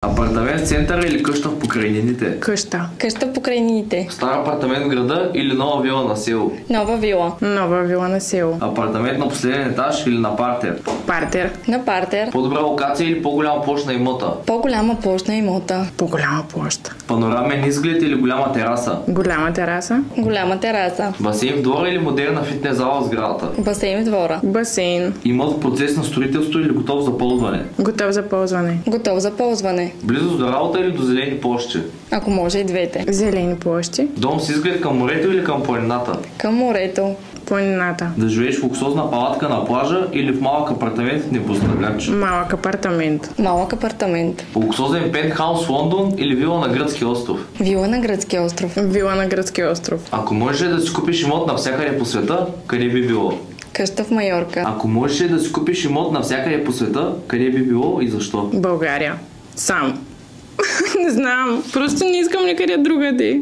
Апартамент в центъра или къща в покрайнините? Къща. Къща в покрайнините. Стар апартамент в града или нова вила на село? Нова вила. Нова вила на село. Апартамент на последен етаж или на партер? Партер. На партер. По-добра локация или по-голяма площ на имота? По-голяма площ на имота. По-голяма площ. Панорамен изглед или голяма тераса? Голяма тераса. Голяма тераса. Басейн в двора или модерна фитнес зала в сградата? Басейн в двора. Басейн. Имот в процес на строителство или готов за ползване? Готов за ползване. Готов за ползване. Близост до работа или до зелени площи? Ако може и двете. Зелени площи. Дом с изглед към морето или към планината? Към морето. Планината. Да живееш в луксозна палатка на плажа или в малък апартамент в небостъргач? Малък апартамент. Малък апартамент. Луксозен пентхаус в Лондон или вила на гръцки остров? Вила на гръцки остров. Вила на гръцки остров. Ако можеш да си купиш имот навсякъде по света, къде би било? Къща в Майорка. Ако можеш да си купиш имот навсякъде по света, къде би било и защо? България. Сам. Не знам. Просто не искам никъде другаде.